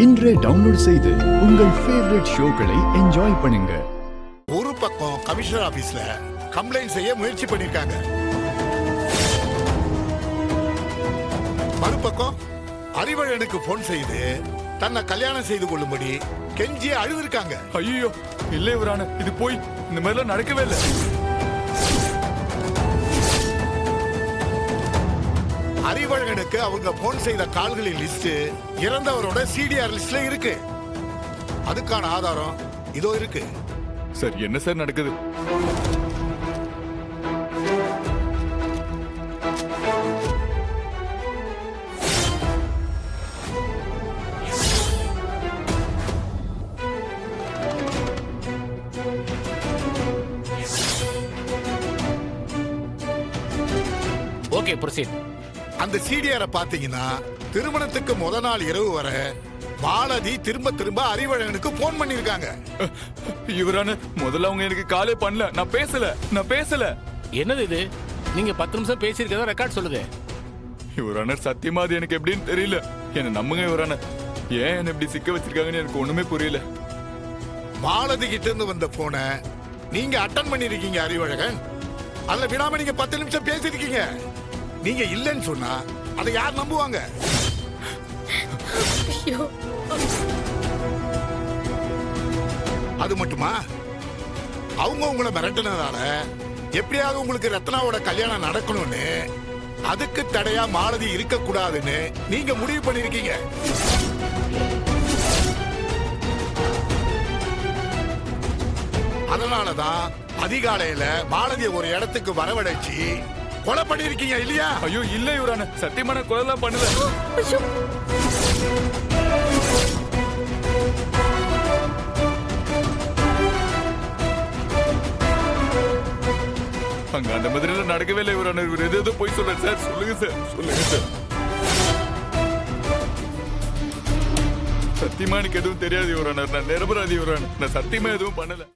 இன்றே டவுன்லோட் செய்து உங்கள் ஃபேவரட் ஷோக்களை என்ஜாய் பண்ணுங்க. ஒரு பக்கம் கமிஷனர் ஆபீஸ்ல கம்ப்ளைண்ட் செய்ய முயற்சி பண்ணிருக்காங்க, மறுபக்கம் அறிவழனுக்கு போன் செய்து தன்னை கல்யாணம் செய்து கொள்ளும்படி கெஞ்சி அழுதுருக்காங்க. ஐயோ இல்ல இவரான இது போய் இந்த மாதிரிலாம் நடக்கவே இல்லை. அறிவழகனுக்கு அவங்க போன் செய்த கால்களின் லிஸ்ட் இறந்தவரோட சிடிஆர் லிஸ்ட்ல இருக்கு. அதுக்கான ஆதாரம் இதோ இருக்கு. சார் என்ன சார் நடக்குது? Okay proceed. அந்த சிடிஆரை பாத்தீங்கன்னா திருமணத்துக்கு முத நாள் இரவு வர மாலதி திரும்ப திரும்ப அறிவழகனுக்கு போன் பண்ணிருக்காங்க. இவரான முதல்ல அவங்க எனக்கு காலே பண்ணல. நான் பேசல. என்னது இது? நீங்க 10 நிமிஷம் பேசியிருக்கதா ரெக்கார்ட் சொல்லுது. இவரான சத்தியமா அது எனக்கு எப்படின்னு தெரியல. என்ன நம்புங்க இவரான. ஏன் என்ன இப்படி சிக்க வச்சிருக்காங்கன்னு எனக்கு ஒண்ணுமே புரியல. மாலதி கிட்ட இருந்து வந்த போனை நீங்க அட்டன் பண்ணிருக்கீங்க அறிவழகன். அதுல விடாம நீங்க 10 நிமிஷம் பேசிருக்கீங்க. நீங்க இல்லைன்னு சொன்னா அதை யார் நம்புவாங்க? அது மட்டுமா, அவங்க உங்களை மிரட்டினதால எப்படியாவது உங்களுக்கு ரத்னாவோட கல்யாணம் நடக்கணும்னு, அதுக்கு தடையா மாலதி இருக்க கூடாதுன்னு நீங்க முடிவு பண்ணிருக்கீங்க. அதனாலதான் அதிகாலையில மாலதியை ஒரு இடத்துக்கு வரவழைச்சு கொலை பண்ணிருக்கீங்க இல்லையா? ஐயோ இல்ல இவரான, சத்தியமான கொலைலாம் பண்ணல. அங்க அந்த மாதிரி எல்லாம் நடக்கவே இல்லை இவரான. இவர் எது போய் சொல்ற சார். சொல்லுங்க சார். சத்தியமா எனக்கு எதுவும் தெரியாது இவரான. நான் நிரபராதி இவரான. நான் சத்தியமா எதுவும் பண்ணல.